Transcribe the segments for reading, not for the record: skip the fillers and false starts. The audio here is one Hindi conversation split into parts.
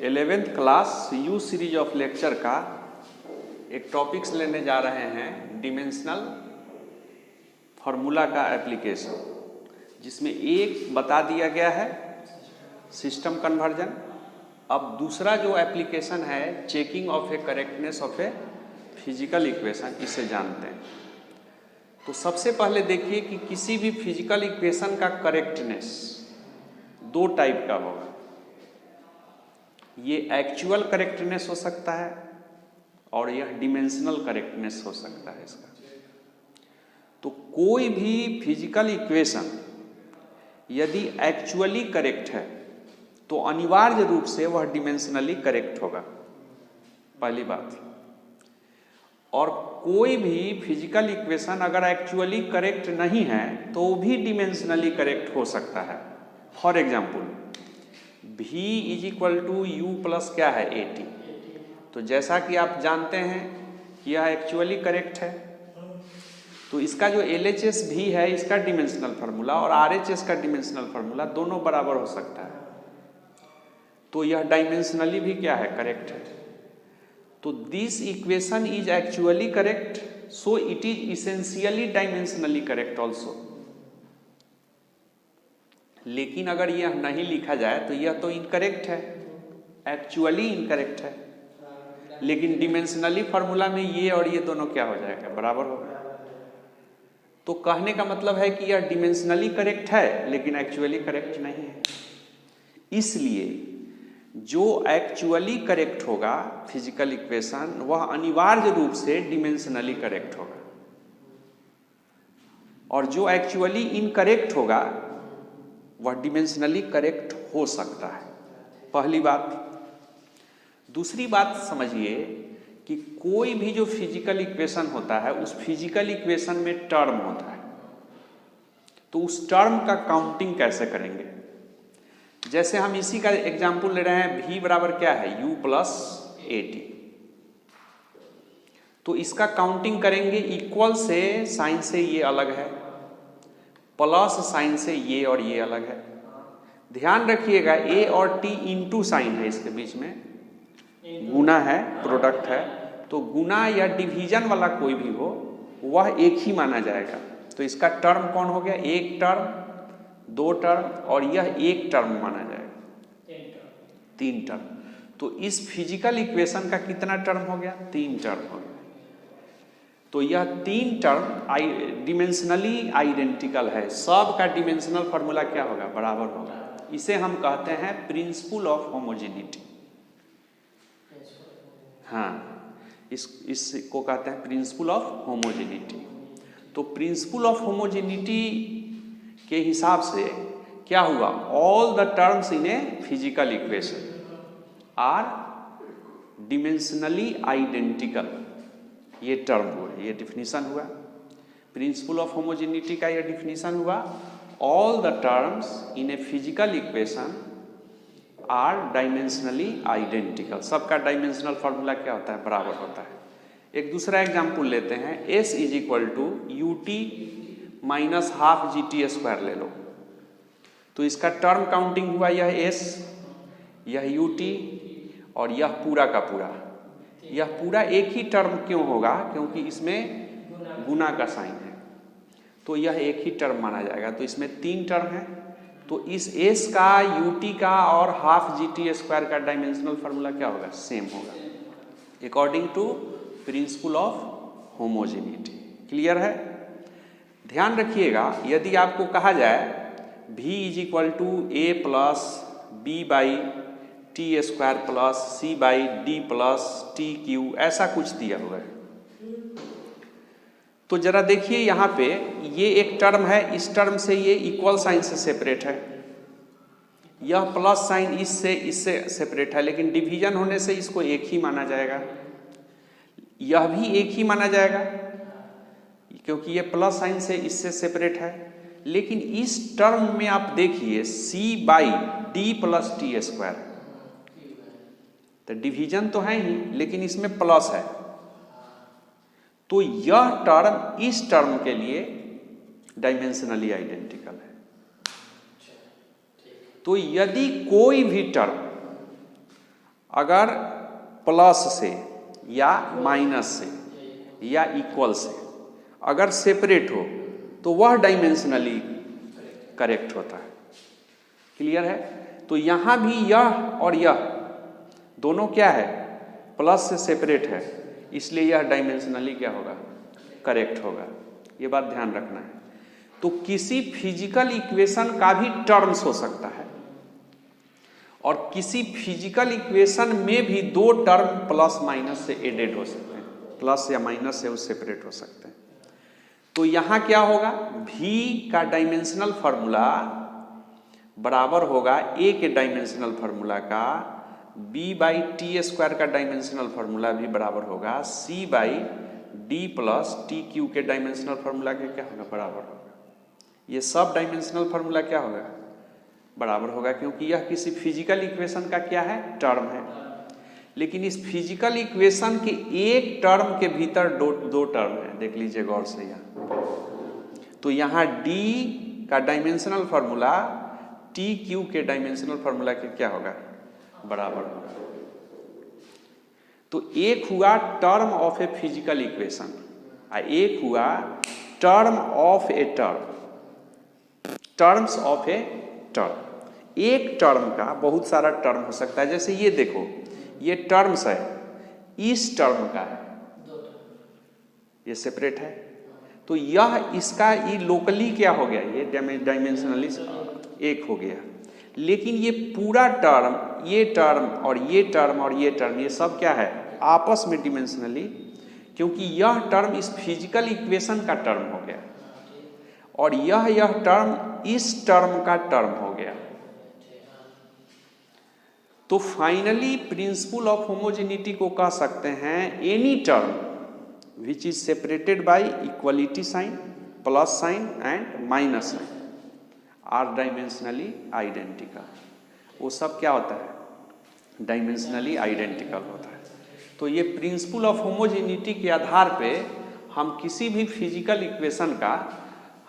11th class you series of lecture का एक टॉपिक्स लेने जा रहे हैं, डिमेंशनल फार्मूला का एप्लीकेशन, जिसमें एक बता दिया गया है सिस्टम कन्वर्जन। अब दूसरा जो एप्लीकेशन है checking of A correctness of A physical equation, इसे जानते हैं। तो सबसे पहले देखिए कि किसी भी फिजिकल इक्वेशन का करेक्टनेस दो टाइप का होगा। ये एक्चुअल करेक्टनेस हो सकता है और यह डिमेंशनल करेक्टनेस हो सकता है इसका। तो कोई भी फिजिकल इक्वेशन यदि एक्चुअली करेक्ट है तो अनिवार्य रूप से वह डिमेंशनली करेक्ट होगा, पहली बात। और कोई भी फिजिकल इक्वेशन अगर एक्चुअली करेक्ट नहीं है तो भी डिमेंशनली करेक्ट हो सकता है। For example v is equal to u plus क्या है 80। तो जैसा कि आप जानते हैं कि यह एक्चुअली करेक्ट है, तो इसका जो LHS भी है इसका डिमेंशनल फार्मूला और RHS का डिमेंशनल फार्मूला दोनों बराबर हो सकता है, तो यह डायमेंशनली भी क्या है, करेक्ट है। तो this equation is actually correct, so it is essentially dimensionally correct also. लेकिन अगर यह नहीं लिखा जाए तो यह तो इनकरेक्ट है, एक्चुअली इनकरेक्ट है, लेकिन डिमेंशनली फार्मूला में ये और ये दोनों क्या हो जाएगा, बराबर होगा। तो कहने का मतलब है कि यह डिमेंशनली करेक्ट है लेकिन एक्चुअली करेक्ट नहीं है। इसलिए जो एक्चुअली करेक्ट होगा फिजिकल इक्वेशन वह अनिवार्य रूप से डिमेंशनली करेक्ट होगा, और जो एक्चुअली इनकरेक्ट होगा वह डिमेंशनली करेक्ट हो सकता है, पहली बात। दूसरी बात समझिए कि कोई भी जो फिजिकल इक्वेशन होता है उस फिजिकल इक्वेशन में टर्म होता है, तो उस टर्म का काउंटिंग कैसे करेंगे। जैसे हम इसी का एग्जांपल ले रहे हैं, v बराबर क्या है, u प्लस 80। तो इसका काउंटिंग करेंगे, इक्वल से साइन से ये अलग है, प्लस साइन से ये और ये अलग है। ध्यान रखिएगा a और t इंटू साइन है, इसके बीच में गुना है, प्रोडक्ट है, तो गुना या डिवीजन वाला कोई भी हो वह एक ही माना जाएगा। तो इसका टर्म कौन हो गया, एक टर्म, दो टर्म, और यह एक टर्म माना जाएगा, तीन टर्म। तो इस फिजिकल इक्वेशन का कितना टर्म हो गया, तीन टर्म हो गया। तो यह तीन टर्म डिमेंशनली आइडेंटिकल है, सब का डिमेंशनल फार्मूला क्या होगा, बराबर होगा। इसे हम कहते हैं प्रिंसिपल ऑफ होमोजेनिटी। हाँ, इसको कहते हैं प्रिंसिपल ऑफ होमोजेनिटी। तो प्रिंसिपल ऑफ होमोजेनिटी के हिसाब से क्या हुआ, all the terms in a physical equation are dimensionally identical. ये टर्म हुआ, ये डिफिनीशन हुआ प्रिंसिपल ऑफ होमोजेनिटी का, ये डिफिनीशन हुआ all the terms in a physical equation are dimensionally identical. सबका डायमेंशनल फार्मूला क्या होता है, बराबर होता है। एक दूसरा एग्जांपल लेते हैं, s is equal to u t minus half g t square ले लो। तो इसका टर्म काउंटिंग हुआ, यह s, यह यू टी और यह पूरा का पूरा। यह पूरा एक ही टर्म क्यों होगा, क्योंकि इसमें गुना का साइन है, तो यह एक ही टर्म माना जाएगा। तो इसमें तीन टर्म है, तो इस s का, ut का और हाफ जी टी स्क्वायर का डायमेंशनल फार्मूला क्या होगा, सेम होगा according to principle of homogeneity. Clear है। ध्यान रखिएगा, यदि आपको कहा जाए v is equal to a plus b by t square plus c by d plus t q, ऐसा कुछ दिया हुआ है, तो जरा देखिए यहाँ पे ये एक टर्म है, इस टर्म से ये इक्वल साइन से सेपरेट है, यह प्लस साइन इससे सेपरेट है, लेकिन डिवीजन होने से इसको एक ही माना जाएगा, यह भी एक ही माना जाएगा क्योंकि ये प्लस साइन से इससे सेपरेट है। लेकिन इस टर्म में आप देखिए c by d plus T square, तो डिवीजन तो है ही लेकिन इसमें प्लस है, तो यह टर्म इस टर्म के लिए डायमेंशनली आइडेंटिकल है। तो यदि कोई भी टर्म अगर प्लस से या माइनस से या इक्वल से अगर सेपरेट हो तो वह डायमेंशनली करेक्ट होता है। क्लियर है? तो यहाँ भी यह और यह दोनों क्या है, प्लस से सेपरेट है, इसलिए यह डायमेंशनली क्या होगा, करेक्ट होगा। ये बात ध्यान रखना है। तो किसी फिजिकल इक्वेशन का भी टर्म्स हो सकता है और किसी फिजिकल इक्वेशन में भी दो टर्म प्लस माइनस से एडेड हो सकते हैं, प्लस या माइनस से वो सेपरेट हो सकते हैं। तो यहाँ क्या होगा, v का डायमेंशनल फार्मूला बराबर होगा a के डायमेंशनल फार्मूला का, b बाई टी स्क्वायर का डायमेंशनल फार्मूला भी बराबर होगा c by d plus t Q के डायमेंशनल फार्मूला के क्या होगा, बराबर होगा। ये सब डायमेंशनल फार्मूला क्या होगा, बराबर होगा, क्योंकि यह किसी फिजिकल इक्वेशन का क्या है, टर्म है। लेकिन इस फिजिकल इक्वेशन के एक टर्म के भीतर दो टर्म है, देख लीजिए गौर से यहाँ। तो यहाँ d का डायमेंशनल फार्मूला टी क्यू के डायमेंशनल फार्मूला के क्या होगा, बराबर होगा। तो एक हुआ term of A physical equation और एक हुआ term of a term, terms of a term. एक टर्म का बहुत सारा टर्म हो सकता है। जैसे ये देखो, ये टर्म्स है, इस टर्म का है, ये सेपरेट है, तो यह इसका ये लोकली क्या हो गया, ये डायमेंशनली एक हो गया। लेकिन ये पूरा टर्म, ये टर्म और ये टर्म और ये टर्म, ये सब क्या है, आपस में डिमेंशनली, क्योंकि यह टर्म इस फिजिकल इक्वेशन का टर्म हो गया और यह टर्म इस टर्म का टर्म हो गया। तो फाइनली प्रिंसिपल ऑफ होमोजेनिटी को कह सकते हैं any term which is separated by equality sign, plus sign and minus sign are dimensionally identical. वो सब क्या होता है, डायमेंशनली आइडेंटिकल होता है। तो ये प्रिंसिपल ऑफ होमोजेनिटी के आधार पे हम किसी भी फिजिकल इक्वेशन का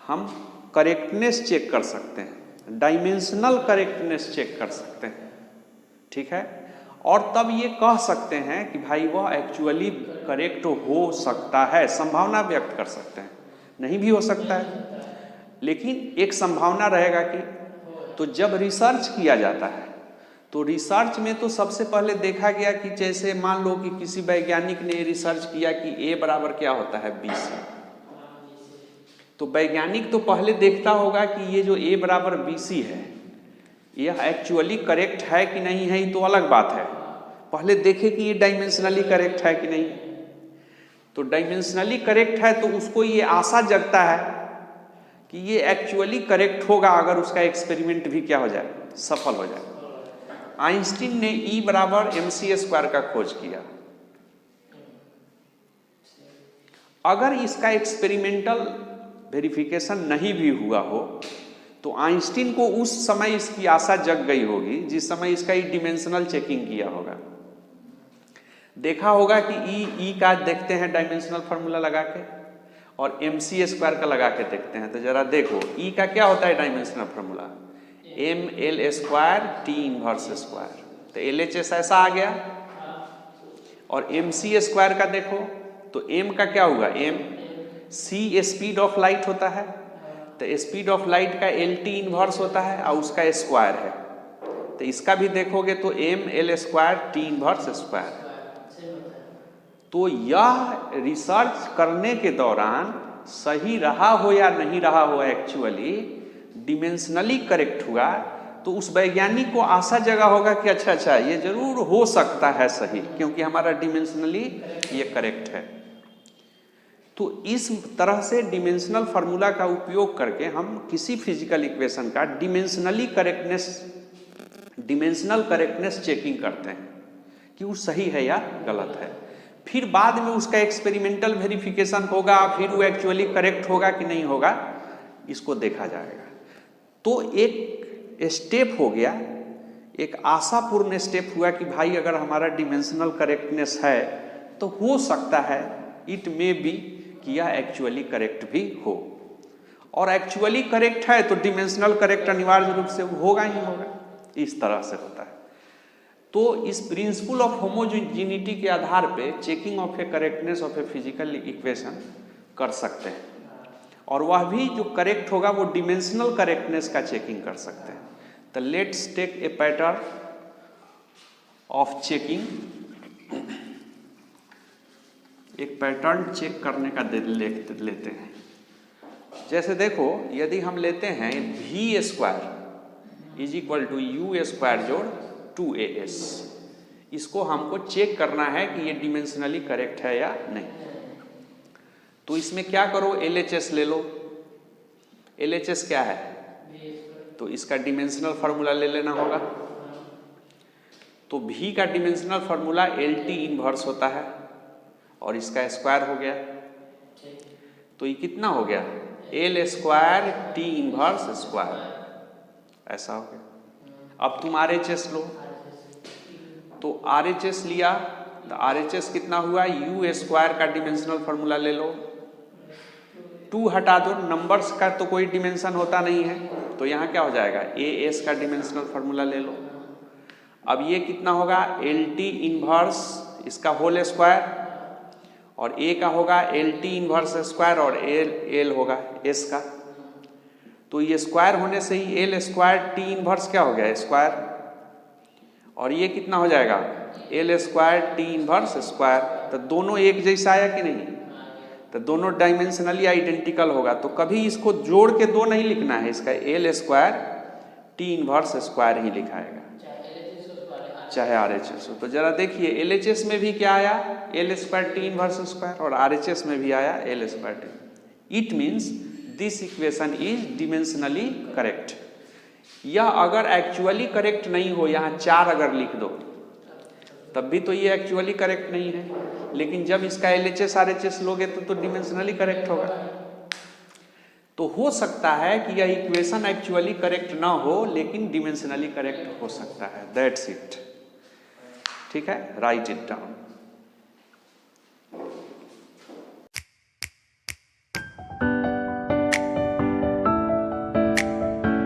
हम करेक्टनेस चेक कर सकते हैं, डायमेंशनल करेक्टनेस चेक कर सकते हैं, ठीक है। और तब ये कह सकते हैं कि भाई वह एक्चुअली करेक्ट हो सकता है, संभावना व्यक्त कर सकते हैं, नहीं भी हो सकता है, लेकिन एक संभावना रहेगा कि। तो जब रिसर्च किया जाता है तो रिसर्च में तो सबसे पहले देखा गया कि जैसे मान लो कि किसी वैज्ञानिक ने रिसर्च किया कि a बराबर क्या होता है, BC। तो वैज्ञानिक तो पहले देखता होगा कि ये जो a बराबर BC है यह एक्चुअली करेक्ट है कि नहीं है, ये तो अलग बात है। पहले देखे कि ये डायमेंशनली करेक्ट है कि नहीं। तो डायमेंशनली करेक्ट है तो उसको ये आशा जगता है कि ये एक्चुअली करेक्ट होगा अगर उसका एक्सपेरिमेंट भी क्या हो जाए, सफल हो जाए। आइंस्टीन ने E बराबर mc स्क्वायर का खोज किया। अगर इसका एक्सपेरिमेंटल वेरिफिकेशन नहीं भी हुआ हो तो आइंस्टीन को उस समय इसकी आशा जग गई होगी जिस समय इसका डिमेंशनल चेकिंग किया होगा। देखा होगा कि E का देखते हैं डायमेंशनल फार्मूला लगा के और mc स्क्वायर का लगा के देखते हैं। तो जरा देखो E का क्या होता है dimensional formula, ml square T inverse square. तो LHS ऐसा आ गया। और mc स्क्वायर का देखो तो m का क्या होगा, m c speed of light होता है, तो स्पीड ऑफ लाइट का LT इनवर्स होता है और उसका स्क्वायर है। तो इसका भी देखोगे तो ml square T inverse square. तो यह रिसर्च करने के दौरान सही रहा हो या नहीं रहा हो, एक्चुअली डिमेंशनली करेक्ट हुआ तो उस वैज्ञानिक को आशा जगा होगा कि अच्छा ये जरूर हो सकता है सही, क्योंकि हमारा डिमेंशनली ये करेक्ट है। तो इस तरह से डिमेंशनल फार्मूला का उपयोग करके हम किसी फिजिकल इक्वेशन का डिमेंशनल करेक्टनेस चेकिंग करते हैं कि वो सही है या गलत है। फिर बाद में उसका एक्सपेरिमेंटल वेरिफिकेशन होगा, फिर वो एक्चुअली करेक्ट होगा कि नहीं होगा, इसको देखा जाएगा। तो एक स्टेप हो गया, एक आशापूर्ण स्टेप हुआ कि भाई अगर हमारा डिमेंशनल करेक्टनेस है तो हो सकता है, इट मे बी कि यह एक्चुअली करेक्ट भी हो। और एक्चुअली करेक्ट है तो डिमेंशनल करेक्ट अनिवार्य रूप से होगा ही होगा। इस तरह से होता है। तो इस प्रिंसिपल ऑफ होमोजेनिटी के आधार पे checking of A correctness of A physical equation कर सकते हैं, और वह भी जो करेक्ट होगा वो डिमेंशनल करेक्टनेस का चेकिंग कर सकते हैं। तो let's take a pattern of checking, एक पैटर्न चेक करने का लेते हैं। जैसे देखो, यदि हम लेते हैं v square is equal to u square जोड़ 2as, इसको हमको चेक करना है कि ये डिमेंशनली करेक्ट है या नहीं। तो इसमें क्या करो, LHS ले लो। LHS क्या है, तो इसका डिमेंशनल फार्मूला ले लेना होगा। तो v का डिमेंशनल फार्मूला LT इनवर्स होता है और इसका स्क्वायर हो गया, तो ये कितना हो गया, L square T inverse square, ऐसा हो गया। अब तुम RHS लो, तो RHS लिया तो RHS कितना हुआ, U स्क्वायर का डिमेंशनल फार्मूला ले लो, 2 हटा दो, नंबर्स का तो कोई डिमेंशन होता नहीं है, तो यहाँ क्या हो जाएगा, AS का डिमेंशनल फार्मूला ले लो। अब ये कितना होगा, LT इनवर्स इसका होल स्क्वायर, और A का होगा LT इनवर्स स्क्वायर, और L होगा S का। तो ये स्क्वायर होने से ही L स्क्वायर T इनवर्स क्या हो गया, स्क्वायर, और ये कितना हो जाएगा, L square T inverse square. तो दोनों एक जैसा आया कि नहीं, तो दोनों डायमेंशनली आइडेंटिकल होगा। तो कभी इसको जोड़ के 2 नहीं लिखना है, इसका L square T inverse square ही लिखाएगा, चाहे RHS हो। तो जरा देखिए, LHS में भी क्या आया, L square T inverse square, और RHS में भी आया L square T। It means this equation is dimensionally correct. या अगर एक्चुअली करेक्ट नहीं हो, यहाँ 4 अगर लिख दो तब भी तो ये एक्चुअली करेक्ट नहीं है, लेकिन जब इसका LHS RHS लोगे तो डिमेंशनली करेक्ट होगा। तो हो सकता है कि यह इक्वेशन एक्चुअली करेक्ट ना हो, लेकिन डिमेंशनली करेक्ट हो सकता है। दैट्स इट, ठीक है, राइट इट डाउन।